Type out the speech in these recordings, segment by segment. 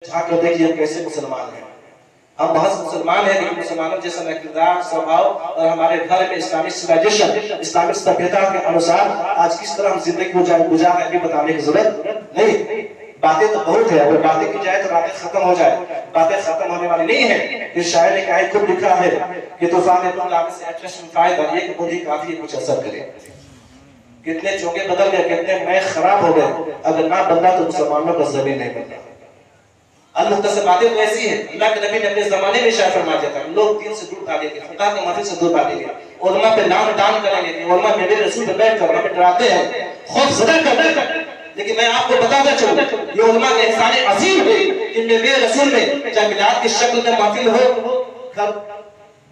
جھانک کر دیکھیے ہم کیسے مسلمان ہیں. ہم بہت مسلمان ہیں لیکن مسلمانوں جیسا کردار سوبھاؤ اور ہمارے گھر میں اسلامک سویلائزیشن اسلامک سبھیتا کے انوسار آج کس طرح ہم زندگی کو گزار رہے ہیں بتانے کی ضرورت نہیں. باتیں تو بہت ہے, اگر باتیں کی جائے تو باتیں ختم ہو جائے. باتیں ختم ہونے والی نہیں ہے. اس شاعر نے کہا خود لکھا ہے کہ طوفان تم لانے سے ایٹریشن فائدہ ایک بوندی کافی کچھ اثر کرے. کتنے چوکے بدل گئے, کتنے میں خراب ہو گئے, اگر نہ بدلا تو مسلمانوں کا زمین نہیں بدلا. المختصر باتیں تو ایسی ہیں. اللہ کے نبی نے اپنے زمانے میں شاعر فرما دیا تھا لوگ دین سے دور بھاگیں گے, فقہ کے محفل سے دور بھاگیں گے, علماء پہ نام ڈان کریں گے, علماء میرے رسول پہ بیٹھ کر ہمیں ڈراتے ہیں, خوف زدہ کرتے ہیں. لیکن میں آپ کو بتاتا چلوں یہ علماء کے احسان عظیم ہے کہ میرے رسول میں چاہے میلاد کی شکل میں محفل ہو, گھر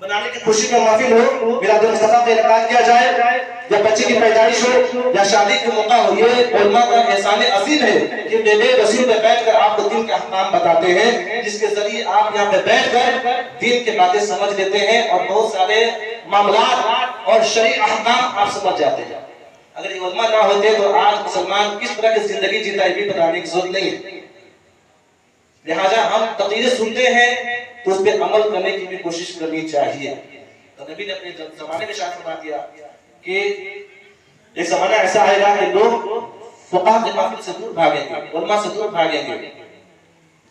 بنانے کی خوشی میں محفل ہو, میلاد المصطفیٰ کا انعقاد کیا جائے, یا بچے کی پیدائش ہو یا شادی کا موقع ہو, یہ علماء کا احسان عظیم ہے کہ میرے رسول پہ بیٹھ کر آپ کو دین کے احکام بتاتے ہیں, جس کے ذریعے آپ یہاں پہ بیٹھ کر دین کے باتیں سمجھ لیتے ہیں اور بہت سارے معاملات اور شرعی احکام آپ سمجھ جاتے ہیں. اگر یہ علماء نہ ہوتے تو آج مسلمان کس طرح کی زندگی جیتا ہے یہ بتانے کی ضرورت نہیں ہے. لہٰذا ہم تقریریں سنتے ہیں تو اس پہ عمل کرنے کی بھی کوشش کرنی چاہیے. تو نبی نے اپنے زمانے میں شاعر فرما دیا کہ ایک زمانہ ایسا آئے گا کہ لوگ فقہ کے محفل سے دور بھاگیں گے, علماء سے دور بھاگیں گے.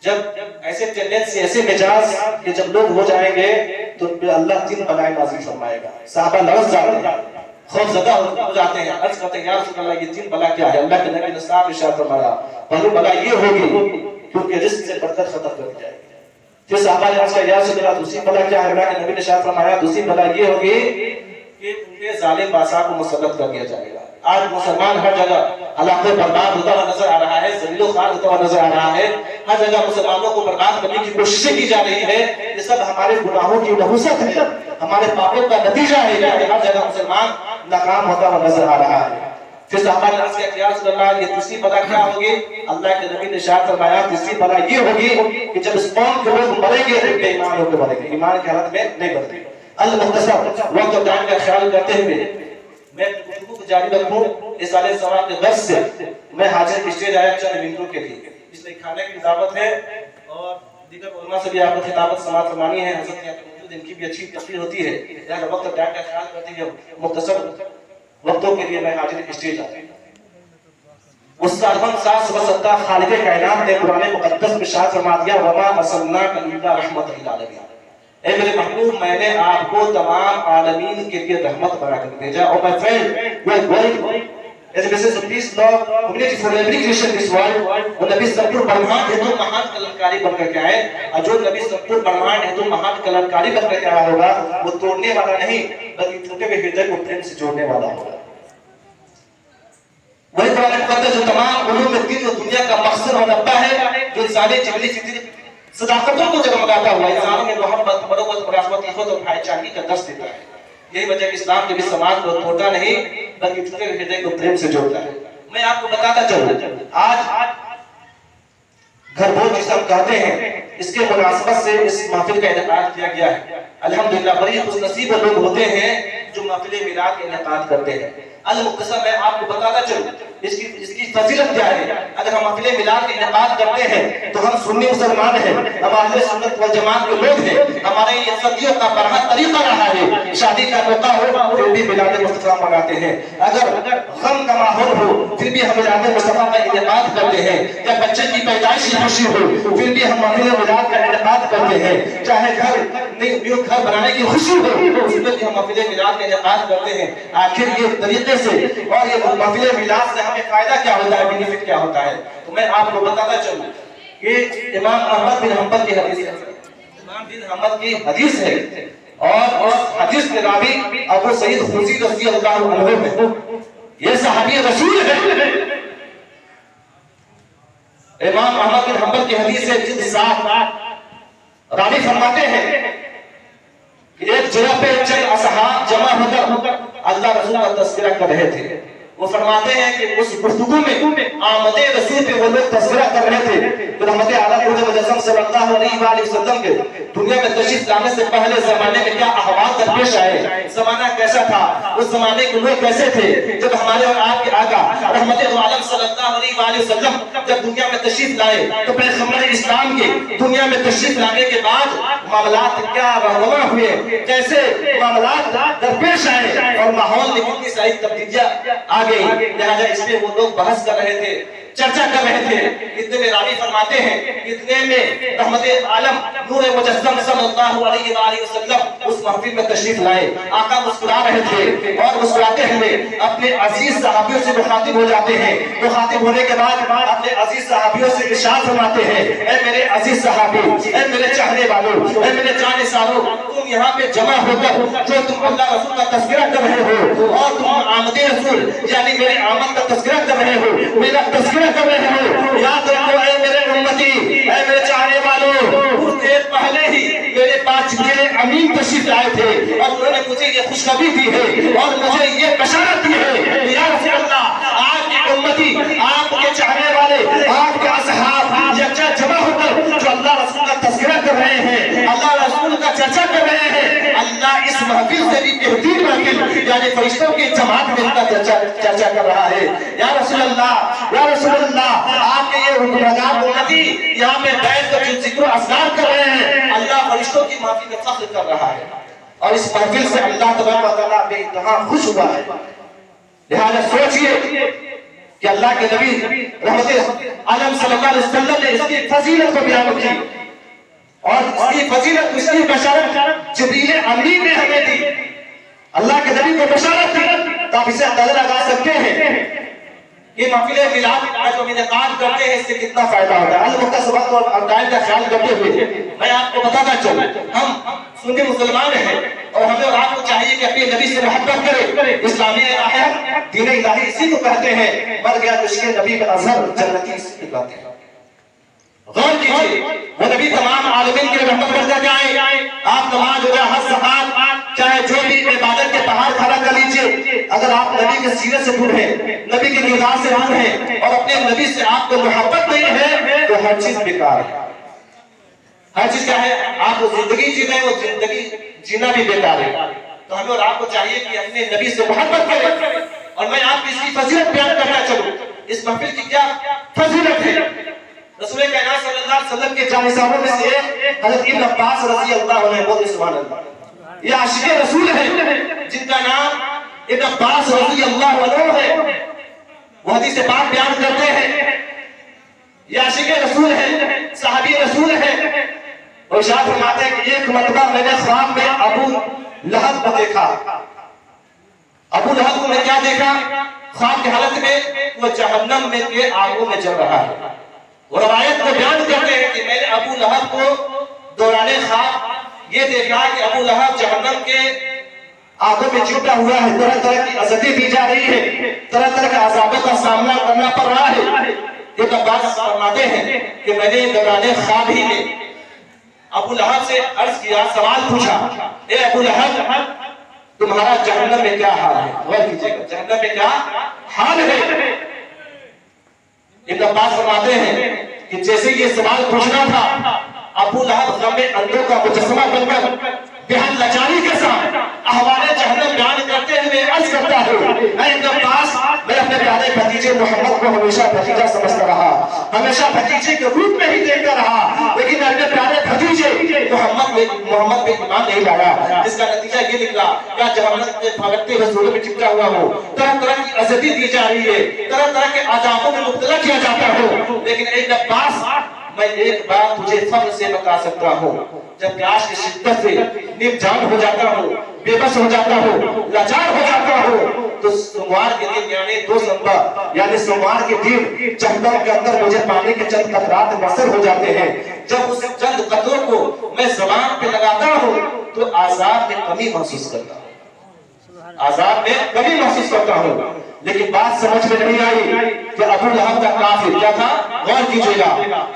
جب ایسے ٹینڈنسی ایسے مزاج کہ جب لوگ ہو جائیں گے تو اللہ تین بلائیں نازل فرمائے گا. صحابہ لرز جاتے ہیں, خوف زدہ ہو جاتے ہیں, عرض کرتے ہیں یا رسول اللہ یہ تین بلا کیا ہے؟ اللہ کے نبی نے صاحب ارشاد فرمایا پہلی بلا یہ ہوگی کیونکہ رزق سے برکت ختم کر دی جائے گی. پھر صحابہ نے عرض کیا یا رسول اللہ دوسری بلا کیا ہے؟ اللہ کے نبی نے ارشاد فرمایا دوسری بلا یہ ہوگی کہ ان کے ظالم بادشاہ کو مسلط کر دیا جائے گا. آج مسلمان ہر جگہ علاقے برباد ہوتا ہوا نظر آ رہا ہے, ذلیل و خوار ہوتا ہوا نظر آ رہا ہے, ہر جگہ مسلمانوں کو برباد کرنے کی کوششیں کی جا رہی ہے. یہ سب ہمارے گناہوں کی نحوست ہے, ہمارے پاپوں کا نتیجہ ہے کہ ہر جگہ مسلمان ناکام ہوتا ہوا نظر آ رہا ہے. پھر صحابہ نے عرض کیا یا رسول اللہ یہ دوسری بلا کیا ہوگی؟ اللہ کے نبی نے ارشاد فرمایا تیسری بلا یہ ہوگی کہ جب اس قوم کے لوگ مریں گے تو بے ایمان ہو کے مریں گے, ایمان کی حالت میں نہیں مریں گے. المختصر وقت و ٹائم کا خیال کرتے ہوئے میں گفتگو کو جاری رکھوں اس والے سوال کے غرض سے میں حاضر اسٹیج آیا چند منٹوں کے لیے. اس لیے کھانے کی دعوت ہے اور دیگر علماء سے بھی آپ کو خطابت سماعت فرمانی ہے. حضرت یہاں پہ موجود ان کی بھی اچھی تقریر ہوتی ہے. یہاں وقت و ٹائم کا خیال کرتے ہوئے مختصر وقتوں کے لیے میں حاضر اسٹیج آتا ہوں. اس سالفن ساس و ستہ خالق کائنات نے قرآن مقدس میں شاد فرما دیا وما ارسلناک الا رحمۃ للعالمین. اے میرے محبوب میں نے آپ کو تمام عالمین کے لیے رحمت بنا کر بھیجا. اور my friend you are going as a message of peace, love, humanity for every creation in this world. وہ نبی سب پر برہمان ہے تو مہان کلنکاری بن کر کے آئے, اور جو نبی سب پر برہمان ہے تو مہان کلنکاری بن کر کے آیا ہوگا وہ توڑنے والا نہیں بلکہ ٹوٹے ہوئے ہردے کو پریم سے جوڑنے والا ہوگا. وہی قرآن مقدس جو تمام علوم دین و دنیا کا مقصد اور ربہ ہے, جو انسانی جبلی فطری صداقتوں کو جگمگاتا ہوا انسانوں میں محبت, مروت, مراقبت, عفت اور بھائی چارگی کا درس دیتا ہے. یہی وجہ کہ اسلام کبھی سماج کو توڑتا نہیں بلکہ ٹوٹے ہوئے ہردے کو پریم سے جوڑتا ہے. میں آپ کو بتاتا چلوں آج گھر بھوج جسے ہم کہتے ہیں اس کے مناسبت سے اس محفل کا انعقاد کیا گیا ہے. الحمدللہ بڑی خوش نصیب لوگ ہوتے ہیں جو محفل میلاد کا انعقاد کرتے ہیں. المختصر میں آپ کو بتاتا چلوں اس کی فضیلت کیا ہے. اگر ہم محفل میلاد کا انعقاد کرتے ہیں تو ہم سنی مسلمان ہیں, ہم اہل سنت والجماعت کے لوگ ہیں, ہمارے یہ صدیوں کا برہنہ طریقہ رہا ہے. شادی کا موقع ہو پھر بھی میلاد مصطفیٰ مناتے ہیں, اگر غم کا ماحول ہو پھر بھی ہم میلاد مصطفیٰ کا انعقاد کرتے ہیں, یا بچے کی پیدائش کی خوشی ہو پھر بھی ہم محفل میلاد کا انعقاد کرتے ہیں, چاہے نیو گھر بنانے کی خوشی ہو اس میں بھی ہم محفل میلاد کا انعقاد کرتے ہیں. آخر یہ طریقے سے اور یہ محفل میلاد سے ہمیں فائدہ کیا ہوتا ہے, بینیفٹ کیا ہوتا ہے؟ تو میں آپ کو بتاتا چلوں کہ امام احمد بن حنبل کی حدیث ہے, امام بن حنبل کی حدیث ہے, اور اس حدیث کے راوی ابو سعید خدری رضی اللہ عنہ ہے. یہ صحابی رسول ہے. امام احمد بن حنبل کی حدیث ہے جلد 7 راوی فرماتے ہیں کہ ایک جگہ پہ چند اصحاب جمع ہو کر اللہ رسول کا تذکرہ کر رہے تھے. وہ فرماتے ہیں کہ اس گفتگو میں آمد رسول پہ وہ لوگ تذکرہ کر رہے تھے کہ رحمت عالم مجسم صلی اللہ علیہ وآلہ وسلم کے دنیا میں تشریف لانے سے پہلے زمانے میں کیا احوال درپیش آئے، زمانہ کیسا تھا، اس زمانے کے لوگ کیسے تھے۔ جب ہمارے اور آپ کے آقا رحمت عالم صلی اللہ علیہ وآلہ وسلم جب دنیا میں تشریف لائے تو پیغمبر اسلام کے دنیا میں تشریف لانے کے بعد معاملات کیا رہنما ہوئے، کیسے معاملات درپیش آئے اور ماحول میں کتنی ساری تبدیلیاں آ گئی۔ لہذا اس پہ وہ لوگ بحث کر رہے تھے، چرچا کر رہے تھے۔ اتنے میں راوی فرماتے ہیں اتنے میں رحمت عالم نور مجسم صلی اللہ علیہ وآلہ وسلم اس محفل میں تشریف لائے۔ آقا مسکرا رہے تھے اور مسکراتے ہوئے اپنے عزیز صحابیوں سے مخاطب ہو جاتے ہیں۔ مخاطب ہونے کے بعد اپنے عزیز صحابیوں سے ارشاد فرماتے ہیں، اے میرے عزیز صحابی، اے میرے چاہنے والوں، اے میرے جانے ساروں، تم یہاں پہ جمع ہو کر جو تم اللہ رسول کا تذکرہ کر رہے ہو اور تم آمد رسول یعنی میرے آمد کا تذکرہ کر رہے ہو، میرا تذکرہ کر رہے ہو، یاد رکھو اے میرے امتی، اے میرے چاہنے والوں، کچھ دیر پہلے ہی میرے پاس جبریل امین تشریف لائے تھے اور انہوں نے مجھے یہ خوشخبری دی ہے اور مجھے یہ بشارت دی ہے، یا رسول اللہ آپ کی امتی، آپ کے چاہنے والے، آپ کے اصحاب یکجا جمع ہو کر جو اللہ رسول کا تذکرہ کر رہے ہیں، اللہ رسول کا چرچا کر رہے ہیں، اللہ اس محفل سے بھی بہترین محفل یعنی فرشتوں کی جماعت میں اس کا چرچا کر رہا ہے۔ یا رسول اللہ، یا رسول اللہ، آپ کے یہ حکمران امتی یہاں پہ بیٹھ کر جو ذکر و اذکار کر رہے ہیں، اللہ فرشتوں کی محفل میں فخر کر رہا ہے اور اس محفل سے اللہ تبارک و تعالیٰ بے انتہا خوش ہوا ہے۔ لہذا سوچئے کہ اللہ کے نبی رحمت عالم صلی اللہ علیہ وسلم نے اس کی فضیلت کو بیان کی اور اس کی فضیلت، اس کی بشارت جبریل امین نے ہمیں دی، اللہ کے نبی کو بشارت دی، تو آپ اسے اندازہ لگا سکتے ہیں یہ محفل میلاد کا جو انعقاد کرتے ہیں اس سے کتنا فائدہ ہوتا ہے۔ المکتسبات اور عقائد کا خیال کرتے ہوئے میں آپ کو بتانا چاہوں، ہم سنی مسلمان ہیں اور ہمیں اور آپ کو چاہیے کہ اپنے نبی سے محبت کریں۔ اسلامی راہ دین الہی اسی کو کہتے ہیں، مر گیا عشق نبی کا اظہر جنتی اسی کو کہتے ہیں۔ غور کیجئے وہ نبی تمام عالمین کے رحمت کرتا جائے، آپ نماز ہو جائے، حج زکات چاہے جو بھی عبادت کے پہاڑ کھڑا کر لیجئے، اگر آپ نبی کے سیرت سے دور ہیں، نبی کی نگاہ سے دور ہیں اور اپنے نبی سے آپ کو محبت نہیں ہے تو ہر چیز بیکار ہے۔ ہر چیز کیا ہے، آپ زندگی جی رہے ہیں، وہ زندگی جینا بھی بیکار ہے۔ تو ہمیں اور آپ کو چاہیے کہ اپنے نبی سے محبت کریں اور میں آپ کی اس کی فضیلت بیان کرنا چاہوں۔ اس محفل کی کیا فضیلت ہے؟ رسول کائنات صلی اللہ علیہ وسلم کے جانشینوں میں سے حضرت ابن عباس رضی اللہ عنہ بولتے سبحان اللہ، یہ عاشق رسول ہیں جن کا نام ابن عباس رضی اللہ عنہ ہے، وہ حدیث پاک بیان کرتے ہیں، یہ عاشق رسول ہیں، صحابی رسول ہیں، اور ارشاد فرماتے ہیں کہ ایک مرتبہ میں نے خواب میں ابو لہب کو دیکھا۔ ابو لہب کو میں کیا دیکھا؟ خواب کی حالت میں وہ جہنم میں کے آگوں میں جل رہا ہے۔ وہ روایت کو بیان کرتے ہیں کہ میں نے ابو لہب کو دوران خواب یہ دیکھا کہ ابو لہب جہنم کے آگوں میں چپٹا ہوا ہے، طرح طرح کی عزتیں دی جا رہی ہے، طرح طرح کے عذابوں کا سامنا کرنا پڑ رہا ہے۔ یہ عباس فرماتے ہیں کہ میں نے دوران خواب ہی میں ابو لہب سے عرض کیا، سوال پوچھا، اے ابو لہب تمہارا جہنم میں کیا حال ہے؟ غور کیجئے گا، جہنم میں کیا حال ہے؟ ابن عباس فرماتے ہیں کہ جیسے یہ سوال پوچھنا تھا، ابو لہب غم اندھوں کا مجسمہ بن کر بہت لاچاری کے ساتھ احوال جہنم بیان کرتے ہوئے عرض کرتا ہے، اے ابن عباس میں اپنے پیارے بھتیجے محمد کو ہمیشہ بھتیجا سمجھتا رہا، ہمیشہ بھتیجے کے روپ میں ہی دیکھتا رہا، لیکن اپنے پیارے بھتیجے محمد پہ ایمان نہیں لایا، جس کا نتیجہ یہ نکلا کہ جہنم کے بھگتے رسولوں میں چپٹا ہوا ہو، طرح طرح کی عزتی دی جا رہی ہے، طرح طرح کے عذابوں میں مبتلا کیا جاتا ہو، لیکن اے ابن عباس میں ایک بات تجھے فخر سے بتا سکتا ہوں، جب پیاس کی شدت سے نیم جان ہو جاتا ہو، بے بس ہو جاتا ہو، لاچار ہو جاتا ہو، تو سوموار کے دن یعنی 2 ستمبر یعنی سوموار کے دن جہنم کے اندر مجھے پانی کے چند قطرات مؤثر ہو جاتے ہیں، جب اس چند قطروں کو میں زبان پہ لگاتا ہوں تو عذاب میں کمی محسوس کرتا ہوں، عذاب میں کمی محسوس کرتا ہوں۔ لیکن بات سمجھ میں نہیں آئی کہ ابو لہب کا کافر کیا تھا؟ غور کیجئے گا،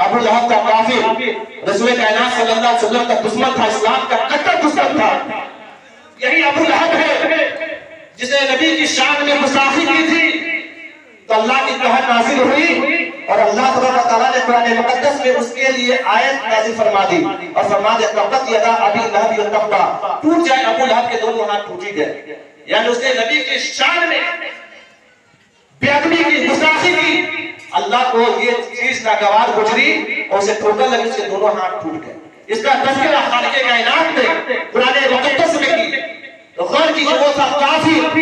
ابو لہب کا کافر رسول کائنات صلی اللہ علیہ وسلم کا دشمن تھا، اسلام کا کٹر دشمن تھا۔ یہی ابو لہب ہے جس نے نبی کی شان میں گستاخی کی تھی، تو اللہ کی قہر نازل ہوئی اور اللہ تبارک و تعالیٰ نے قرآن مقدس میں اس کے لیے آیت نازل فرما دی اور فرما دیا تبت یدا ابی لہب وتب، ٹوٹ جائے ابو لہب کے دونوں ہاتھ ٹوٹ ہی گئے. یعنی اس نے نبی کی شان میں بے ادبی کی، گستاخی کی، اللہ کو یہ چیز ناگوار گزری اور اسے ٹھوکر لگی، اس کے دونوں ہاتھ ٹوٹ گئے. اس کا تذکرہ خالق کائنات نے قرآن مقدس میں کی. تو غور کیجیے وہ تھا کافر،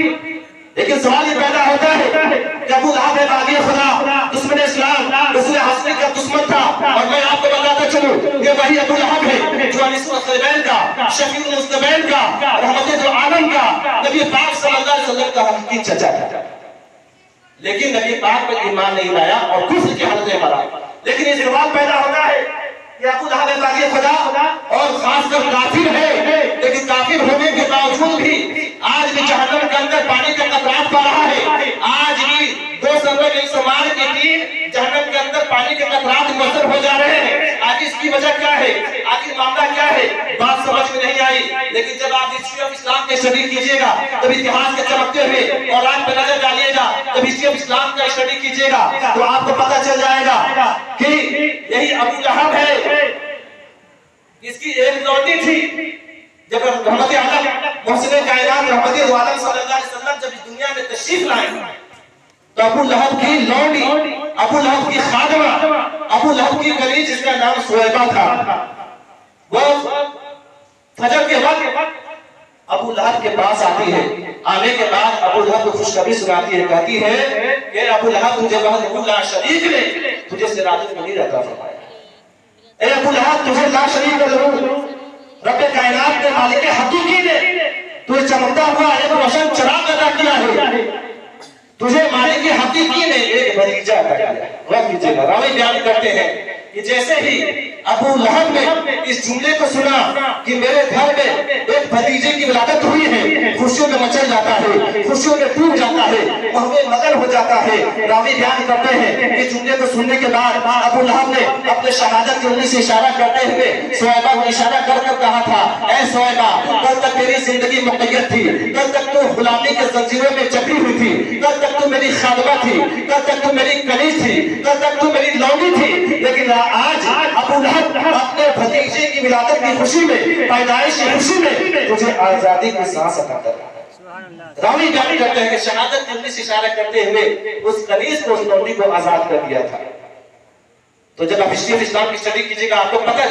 لیکن سوال یہ پیدا ہوتا ہے کہ ابو لہب ہے باغی خدا، دشمن اسلام، رسول حسنی کا دشمن تھا. اور میں آپ کو بتاتا چلوں یہ وہی ابو لہب ہے جو انیس المسلمین کا، شفیع المسلمین کا، رحمت عالم کا، نبی پاک صلی اللہ علیہ وسلم کا حقیقی چچا تھا. لیکن نبی پاک پر ایمان نہیں لایا اور کفر کی حالت میں مرا. لیکن یہ سوال پیدا ہوتا ہے کہ ابو لہب ہے باغی خدا اور خاص کر کافر ہے، لیکن کافر ہونے کے باوجود بھی آج بھی جہنم کے اندر پانی کا قطرات پا رہا ہے. آج بھی 2 سرور مسلمان کے دین جہنم کے اندر پانی کے قطرات مؤثر ہو جا رہے ہیں. آج اس کی وجہ کیا ہے؟ آج معاملہ کیا ہے؟ بات سمجھ میں نہیں آئی. لیکن جب آپ ہسٹری آف اسلام کے اسٹڈی کیجیے گا، جب اتہاس کے چمکتے ہوئے اور آپ پہ نظر ڈالیے گا، جب ہسٹری آف اسلام کا اسٹڈی کیجیے گا تو آپ کو پتہ چل جائے گا کہ یہی ابو لہب ہے. اس کی ایک لوٹی تھی. جب رحمت عالم محسن کائنات رحمت عالم صلی اللہ علیہ وسلم جب اس دنیا میں تشریف لائے تو ابو لہب کی لونڈی، ابو لہب کی خادمہ، ابو لہب کی کلی جس کا نام سویبہ تھا، وہ فجر کے وقت ابو لہب کے پاس آتی ہے. آنے کے بعد ابو لہب کو خوشخبری سناتی ہے، کہتی ہے کہ ابو لہب تجھے وحدہ لا شریک نے تجھے سراج منیر عطا فرمایا. اے ابو لہب تجھے لا شریک لہو، رب کائنات نے، مالک حقیقی نے تجھے چمکتا ہوا ایک روشن چراغ عطا کیا ہے. تجھے مالک حقیقی نے ایک بھتیجا عطا کیا. غور کیجیے گا، راوی بیان کرتے ہیں کہ جیسے ہی ابو لہب نے اس جملے کو سنا کہ میرے گھر میں ایک بھتیجے کی ولادت ہوئی ہے، خوشیوں میں مچل جاتا ہے، خوشیوں میں ڈوب جاتا ہے، محو مگن ہو جاتا ہے. راوی بیان کرتے ہیں کہ جملے کو سننے کے بعد ابو لہب نے اپنے شہادت کی انگلی سے اشارہ کرتے ہوئے سویبہ کو اشارہ کر کر کہا تھا، اے سویبہ کل تک تیری زندگی مقید تھی، کل تک تو غلامی کے زنجیروں میں جکڑی ہوئی تھی، کل تک تو میری خادمہ تھی، کل تک تو میری کنیز تھی، کل تک تو میری لونڈی تھی. لیکن آج ابو لہب اپنے بھتیجے کی ولادت کی خوشی میں، پیدائش کی خوشی میں تجھے آزادی کی سانس عطا کر رہا ہے. راوی بیان کرتے ہیں کہ شہادت کی انگلی سے اشارہ کرتے ہوئے اس کنیز کو، اس لونڈی کو آزاد کر دیا تھا. تو جب آپ ہسٹری آف اسلام کی اسٹڈی کیجیے گا آپ کو پتہ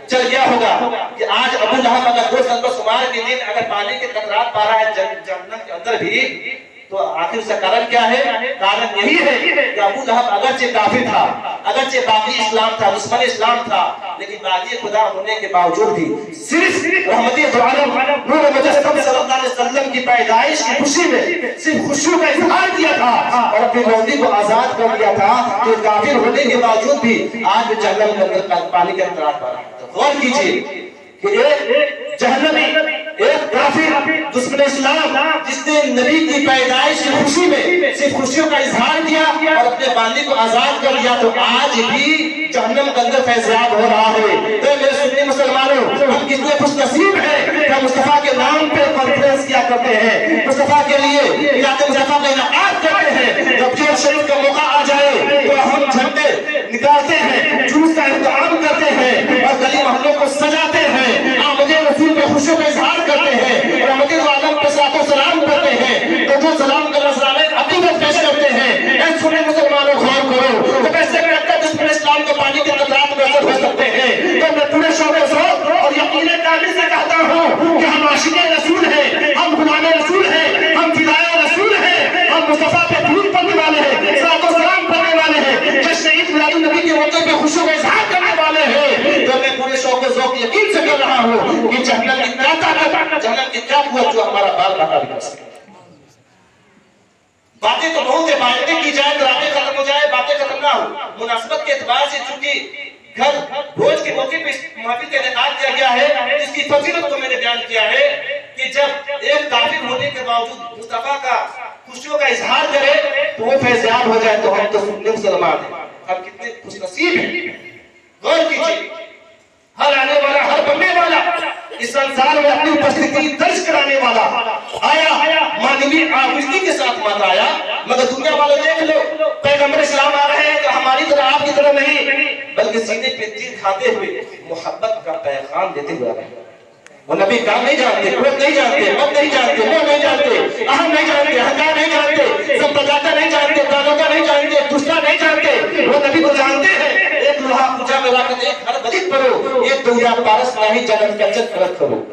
چل گیا ہوگا کہ آج ابو لہب اگر 2 سال شمار کے دن اگر پانی کے قطرات پا رہا ہے جہنم کے اندر بھی، تو آخر اس کا کارن کیا ہے؟ کارن یہی ہے کہ ابو لہب اگرچہ کافر تھا، اگرچہ باغی اسلام تھا، دشمن اسلام تھا، لیکن باغی خدا ہونے کے باوجود بھی صرف رحمت عالم نور مجسم صلی اللہ علیہ وسلم کی پیدائش کی خوشی میں صرف خوشیوں کا اظہار کیا تھا اور اپنی لونڈی کو آزاد کر دیا تھا. کہ کافر ہونے کے باوجود بھی آج جہنم کے اندر پانی کے قطرات پا رہا ہے. تو غور کیجیے کہ ایک جہنمی، ایک کافر، دشمن اسلام جس نے نبی کی پیدائش کی خوشی میں صرف خوشیوں کا اظہار کیا اور اپنے باندی کو آزاد کر دیا، تو آج بھی جہنم کے اندر فیضیاب ہو رہا ہے. تو میرے سنی مسلمانوں، ہم کتنے خوش نصیب ہیں کہ ہم مصطفیٰ کے نام پہ کانفرنس کیا کرتے ہیں، مصطفیٰ کے لیے میلاد مصطفیٰ کا انعقاد کرتے ہیں. جب جوڑ شریف کا موقع آ جائے تو ہم جھنڈے نکالتے ہیں، جلوس کا اہتمام کرتے ہیں اور گلی محلوں کو سجاتے ہیں، آمد رسول کے خوشیوں کا اظہار کرتے ہیں، رحمت عالم پہ صلاۃ و سلام کرتے ہیں، تو جو سلام کا مسئلہ عقیدت پیش کرتے ہیں. اے سنے مسلمانوں غور کرو، جب ایسے کرتا دشمن اسلام کو پانی کے قطرات میسر ہو سکتے ہیں تو میں پورے شوق ذوق اور یقین کامل سے کہتا ہوں کہ ہم عاشق رسول ہیں، ہم غلام رسول ہیں، ہم فدائے رسول ہیں، ہم مصطفیٰ پہ درود پڑھنے والے ہیں، صلاۃ و سلام پڑھنے والے ہیں، جشن عید میلاد النبی کے موقع پہ خوشیوں کا اظہار کرنے والے ہیں. تو میں پورے شوق ذوق یقین سے کہہ رہا ہوں کہ جہنم کی کیا طاقت، جہنم کی کیا قوت جو ہمارا بال بہا بھی کر سکے. باتیں تو بہت ہے، باتیں کی جائے تو راتیں ختم ہو جائے، باتیں ختم نہ ہو. مناسبت کے اعتبار سے چونکہ گھر بھوج کے موقع پہ محفل کا انعقاد کیا گیا ہے، اس کی فضیلت کو میں نے بیان کیا ہے کہ جب ایک کافر ہونے کے باوجود مصطفیٰ کا خوشیوں کا اظہار کرے تو وہ فیضیاب ہو جائے. تو ہم تو سنی مسلمان ہیں، ہم کتنے خوش نصیب ہیں. غور کیجیے، ہر آنے والا، ہر بننے والا، اس سنسار میں اپنی اپستھتی درج کرانے والا آیا، مانوی آبرتی کے ساتھ مانا آیا. مگر دنیا والے دیکھ لو پیغمبر اسلام آ رہے ہیں تو ہماری طرح آپ کی طرح نہیں، بلکہ سینے پہ تیر کھاتے ہوئے محبت کا پیغام دیتے ہوئے آ رہے ہیں۔ وہ نبی کام نہیں جانتے، قوت نہیں جانتے، مت نہیں جانتے، منہ نہیں جانتے، اہم نہیں جانتے، ہنگار نہیں جانتے، سمپرداتا نہیں جانتے، دانوتا نہیں جانتے، دشتا نہیں جانتے، وہ نبی کو جانتے ہیں۔ ایک لوہا پوجا میں لا کر ایک ہر بلد پڑھو، ایک دنیا پارس نہیں جنت کا جت کرت کرو۔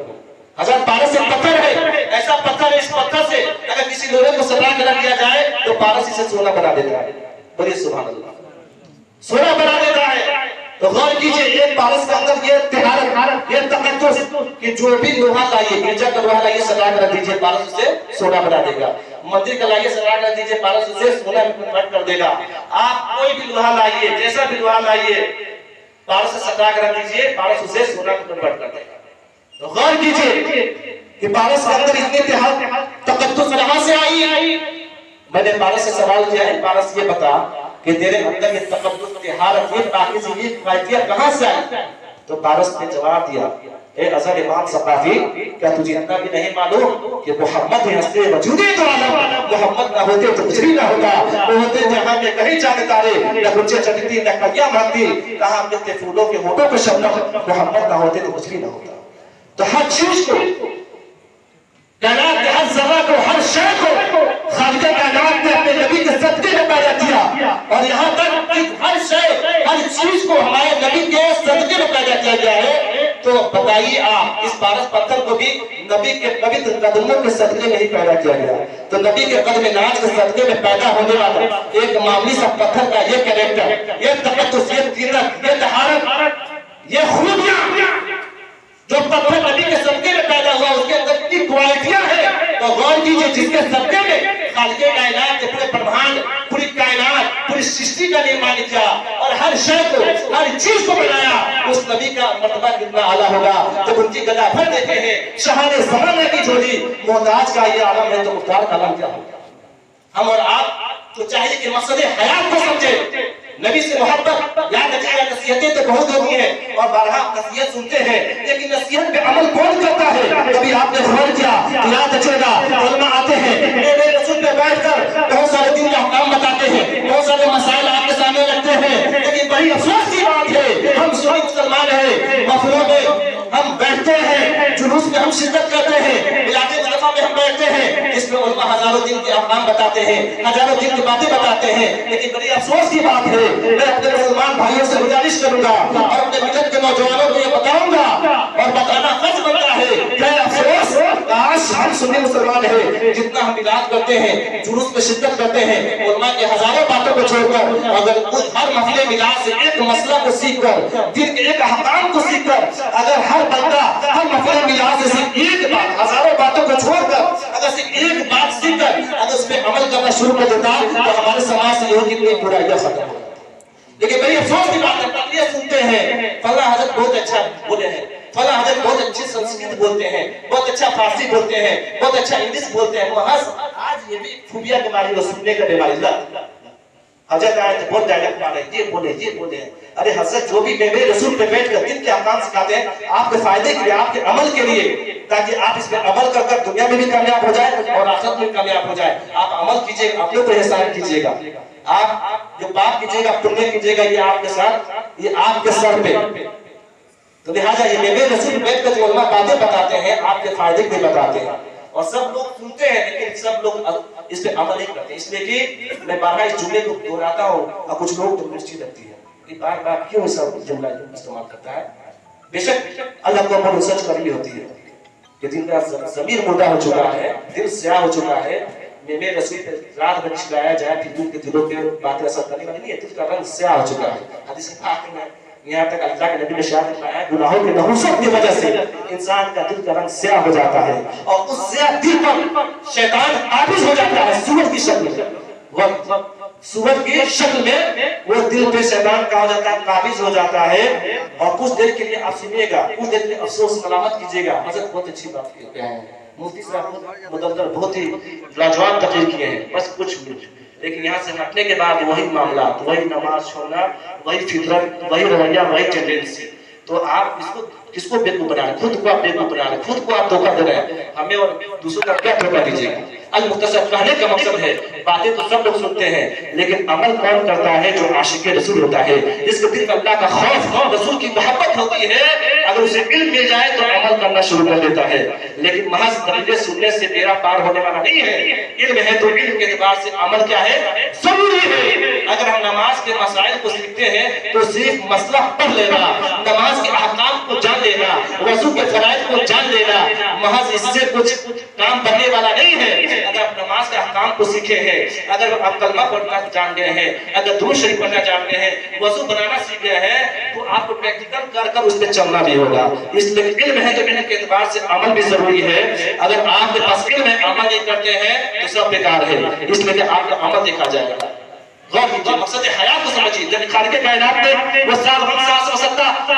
ہزار پارس ایک پتھر ہے، ایسا پتھر ہے، اس پتھر سے اگر کسی لوہے کو سلا کے رکھ دیا جائے تو پارس اسے سونا بنا دیتا ہے۔ بولیے سبحان اللہ، سونا بنا دیتا ہے۔ تو غور کیجئے ایک پارس کے اندر یہ طہارت، یہ تقدس کہ جو بھی لوہا لائیے، گرجا کا لوہا لائیے سلا کر رکھ دیجئے، پارس اسے سونا بنا دے گا۔ مندر کا لائیے سلا کر رکھ دیجئے، پارس اسے سونا میں کنورٹ کر دے گا۔ آپ کوئی بھی لوہا لائیے، جیسا بھی لوہا لائیے، پارس سے سلا کر رکھ دیجئے، پارس اسے سونا میں کنورٹ کر دے گا۔ تو غور کیجئے کہ پارس کے اندر اتنی تقدس کہاں سے آئی؟ میں نے پارس سے سوال کیا ہے، پارس یہ بتا کہ تیرے اندر یہ تقدس، طہارت، یہ پاکیزگی، یہ قائدیت کہاں سے آئی؟ تو پارس نے جواب دیا، اے اظہر امام ثقافی، کیا تجھے اتنا بھی نہیں معلوم کہ محمد ہی ہستے وجود تو عالم، محمد نہ ہوتے تو کچھ بھی نہ ہوتا، وہ ہوتے جہاں میں کہیں چاند تارے، نہ گنجے چٹتی نہ کلیاں مانتی، کہاں ملتے پھولوں کے ہونٹوں پہ شبنم، محمد نہ ہوتے تو کچھ بھی نہ ہوتا۔ تو ہر چیز کو، کائنات کے ہر ذرہ کو، ہر شے کو خالق کائنات نے اپنے نبی کے صدقے میں پیدا کیا، اور یہاں تک کہ ہر شے، ہر چیز کو ہمارے نبی کے صدقے میں پیدا کیا گیا ہے۔ تو بتائیے آپ اس پارس پتھر کو بھی نبی کے پوتر قدموں کے صدقے میں ہی پیدا کیا گیا، تو نبی کے قدم ناز کے صدقے میں پیدا ہونے والا ایک معمولی سا پتھر کا یہ کریکٹر، یہ تقدس، یہ تیرت، یہ طہارت، یہ خوبیاں جو پتھر نبی کے صدقے میں پیدا ہوا، اس کے اندر اتنی کوالٹیاں ہیں۔ تو غور کیجئے جس کے صدقے میں خالق کائنات نے پورے برہمانڈ، پوری کائنات، پوری سرشٹی کا نرمان کیا اور ہر شے کو، ہر چیز کو بنایا، اس نبی کا مرتبہ کتنا اعلیٰ ہوگا جب ان کی گدا بھر دیتے ہیں شہان زمانہ کی جوڑی محتاج کا یہ عالم ہے تو مختار کا عالم کیا ہوگا۔ ہم اور آپ تو چاہیے کہ مقصد حیات کو سمجھے، نبی سے محبت، یاد رکھیے نصیحتیں تو بہت ہوتی ہیں اور بارہا نصیحت سنتے ہیں، لیکن نصیحت پہ عمل کون کرتا ہے؟ کبھی آپ نے غور کیا، یاد رکھیے گا علماء آتے ہیں میرے رسول پہ بیٹھ کر بہت سارے دین کا احکام بتاتے ہیں، بہت سارے مسائل آپ کے سامنے رکھتے ہیں، لیکن بڑی افسوس کی بات ہے ہم سنی مسلمان ہیں، محفلوں میں ہم بیٹھتے ہیں، جلوس میں ہم شرکت کرتے ہیں، علاقے طرفہ میں ہم بیٹھتے ہیں، اس میں علماء ہزاروں دن کے احکام بتاتے ہیں، ہزاروں دن کی باتیں بتاتے ہیں، لیکن بڑی افسوس کی بات ہے میں اپنے مسلمان بھائیوں سے گزارش کروں گا اور اپنے ملت کے نوجوانوں کو یہ بتاؤں گا اور بتانا فرض بنتا ہے کہ افسوس کاش ہم سنی مسلمان ہیں جتنا ہم علاج کرتے ہیں، جلوس میں شرکت کرتے ہیں، علماء کے ہزاروں باتوں کو چھوڑ کر اگر ہر مسئلے ملاج سے ایک مسئلہ کو سیکھ کر، دین کے ایک احکام کو سیکھ کر، اگر ہر بندہ ہر مسئلے ملاج سے صرف ایک بات، ہزاروں باتوں کو چھوڑ کر اگر صرف ایک بات سیکھ کر اگر اس پہ عمل کرنا شروع کر دیتا تو ہمارے سماج سے یہ کتنی برائیاں ختم ہو۔ لیکن بڑی افسوس کی بات ہے تقریر سنتے ہیں فلاں حضرت بہت اچھا بولے ہیں، فلاں حضرت بہت اچھی سنسکرت بولتے ہیں، بہت اچھا فارسی بولتے ہیں، بہت اچھا انگلش بولتے ہیں، محض آج یہ بھی خوبیاں بیماری وہ سننے کا بیماری اللہ حضرت آئے تو بہت ڈائلیکٹ مارے یہ بولے ہیں۔ ارے حضرت جو بھی میرے رسول پہ بیٹھ کر دین کے احکام سکھاتے ہیں آپ کے فائدے کے لیے، آپ کے عمل کے لیے، تاکہ آپ اس پہ عمل کر کر دنیا میں بھی کامیاب ہو جائے اور آخرت میں کامیاب ہو جائے۔ آپ عمل کیجئے گا، اپنے پر احسان کیجئے گا، آپ جو پاپ کیجئے گا پنیہ کیجئے گا، یہ آپ کے ساتھ، یہ آپ کے سر پہ۔ تو لہٰذا یہ میرے رسول بیٹھ کر جو علماء باتیں بتاتے ہیں آپ کے فائدے کے لیے بتاتے ہیں اور سب لوگ سنتے ہیں لیکن سب لوگ اس پہ عمل نہیں کرتے، اس لیے کہ میں بارہا اس جملے کو دہراتا ہوں اور کچھ لوگ تو مرچی لگتی ہے کہ بار بار کیوں ایسا جملہ استعمال کرتا ہے۔ بے شک اللہ کو پر سچ کرنی ہوتی ہے کہ دل کا ضمیر مردہ ہو چکا ہے، دل سیاہ ہو چکا ہے، میرے رسول پہ رات بھر چلایا جائے پھر دل کے دلوں پہ باتیں اثر کرنے والی نہیں ہے، دل کا رنگ سیاہ ہو چکا ہے۔ حدیث پاک میں یہاں تک اللہ کے نبی نے شاہد فرمایا گناہوں کے نحوست کی وجہ سے انسان کا دل کا رنگ سیاہ ہو جاتا ہے اور اس سیاہ دل پر شیطان قابض ہو جاتا ہے سورج کی شکل میں، سورج کی شکل میں وہ دل پہ شیطان کا ہو جاتا ہے، قابض ہو جاتا ہے اور کچھ دیر کے لیے آپ سنیے گا، کچھ دیر کے لیے افسوس ملامت کیجیے گا۔ حضرت بہت اچھی بات کہتے ہیں، مفتی صاحب مدلدل بہت ہی لاجواب تقریر کیے ہیں، بس کچھ منٹ، لیکن یہاں سے ہٹنے کے بعد وہی معاملات، وہی نماز چھوڑنا، وہی فطرت، وہی رویہ، وہی ٹینڈنسی۔ تو آپ کس کو بیوقوف بنا رہے ہیں؟ خود کو آپ بیوقوف بنا رہے ہیں، خود کو آپ دھوکہ دے رہے ہیں، ہمیں اور دوسروں کا کیا دھوکہ دیجیے گا؟ المختصر کہنے کا مقصد ہے باتیں تو سب لوگ سنتے ہیں لیکن عمل کون کرتا ہے؟ جو عاشق رسول ہوتا ہے، جس کے دل میں اللہ کا خوف، رسول کی محبت ہوتی ہے، اگر اسے علم مل جائے تو عمل کرنا شروع کر دیتا ہے۔ لیکن محض تقریریں سننے سے بیڑا پار ہونے والا نہیں ہے، علم ہے تو علم کے اعتبار سے عمل کیا ہے؟ ضروری ہے۔ اگر ہم نماز کے مسائل کو سیکھتے ہیں تو صرف مسئلہ پڑھ لینا، نماز کے احکام کو جان لینا، وضو کے فرائض کو جان لینا محض اس سے کچھ کام بننے والا نہیں ہے۔ اگر آپ نماز کے احکام کو سیکھے ہیں، اگر آپ کلمہ پڑھنا جان گئے ہیں، اگر درود شریف پڑھنا جان گئے ہیں، وضو بنانا سیکھ گئے ہیں، تو آپ کو پریکٹیکل کر کر اس پہ چلنا بھی ہوگا۔ اس لیے علم ہے تو علم کے اعتبار سے عمل بھی ضروری ہے۔ اگر آپ کے پاس علم ہے عمل نہیں کرتے ہیں تو سب بیکار ہے، اس لیے کہ آپ کا عمل دیکھا جائے گا۔ غور کیجیے، مقصد حیات کو سمجھیے۔ جب خالق کائنات نے وہ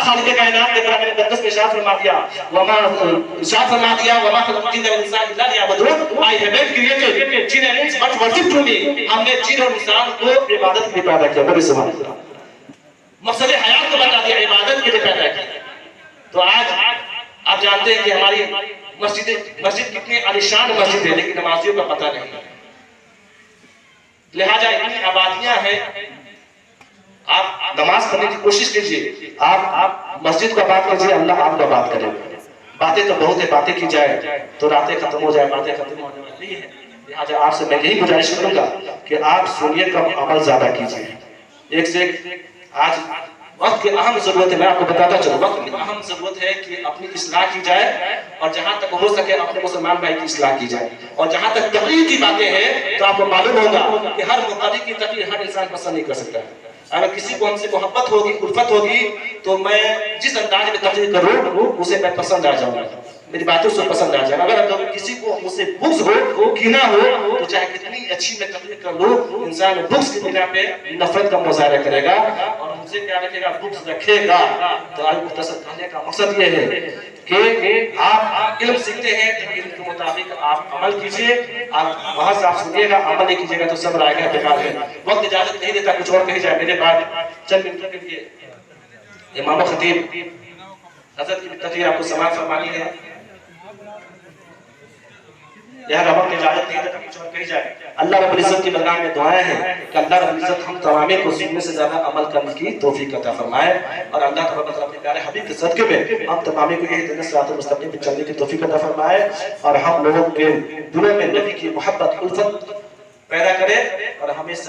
خالق کائنات نے قرآن مقدس میں ارشاد فرما دیا وما خلقت الجن والانس الا ليعبدون، I have created jinn and ins but worship to me۔ ہم نے جن اور انسان کو عبادت کے لیے پیدا کیا، بڑے سبحان اللہ۔ مقصد حیات کو بتا دیا، عبادت کے لیے پیدا کیا۔ تو آج آپ جانتے ہیں کہ ہماری مسجد کتنی عالیشان مسجد ہے لیکن نمازیوں کا پتہ نہیں ہے۔ لہٰذا اتنی آبادیاں ہیں، آپ نماز پڑھنے کی کوشش کیجئے، آپ مسجد کو آباد کیجئے، اللہ آپ کو آباد کرے۔ باتیں تو بہت ہے، باتیں کی جائے تو راتیں ختم ہو جائے، باتیں ختم ہونے والی ہے۔ لہٰذا آپ سے میں یہی گزارش کروں گا کہ آپ سنیے کم، عمل زیادہ کیجئے۔ ایک سے ایک آج وقت کی اہم ضرورت ہے، میں آپ کو بتاتا چلوں، وقت کی اہم ضرورت ہے کہ اپنی اصلاح کی جائے اور جہاں تک ہو سکے اپنے مسلمان بھائی کی اصلاح کی جائے۔ اور جہاں تک تقریر کی باتیں ہیں تو آپ کو معلوم ہوگا کہ ہر مقابل کی تقریر ہر انسان پسند نہیں کر سکتا ہے۔ اگر کسی کو ہم سے محبت ہوگی، الفت ہوگی تو میں جس انداز میں تقریر کروں اسے میں پسند آ جاؤں گا، میری باتیں اسے پسند آ جائیں۔ اگر کسی کو مجھ سے بغض ہو، کینہ ہو، تو چاہے کتنی اچھی میں تقریر کر لوں، انسان بغض کی بنا پہ نفرت کا مظاہرہ کرے گا اور مجھ سے کیا رکھے گا؟ بغض رکھے گا۔ تو آج مختصر کہنے کا مقصد یہ ہے کہ آپ علم سیکھتے ہیں تو علم کے مطابق آپ عمل کیجئے۔ آپ وہاں سے آپ سنیے گا، عمل نہیں کیجئے گا تو سب رائے گا بیکار ہے۔ وقت اجازت نہیں دیتا کچھ اور کہی جائے، میرے بعد چند منٹوں کے لیے امام خطیب حضرت کی تقریر آپ کو سماعت فرمانی ہے۔ یہاں وقت اجازت نہیں دیتا کچھ اور کہی جائے۔ اللہ رب العزت کی بارگاہ میں دعائیں ہیں کہ اللہ رب العزت ہم تمام کو سننے سے زیادہ عمل کرنے کی توفیق عطا فرمائے، اور اللہ تبارک و تعالیٰ اپنے پیارے حبیب کے صدقے میں ہم تمام کو یہ دن صراط المستقیم پہ چلنے کی توفیق عطا فرمائے، اور ہم لوگوں کے دلوں میں نبی کی محبت الفت پیدا کرے اور ہمیں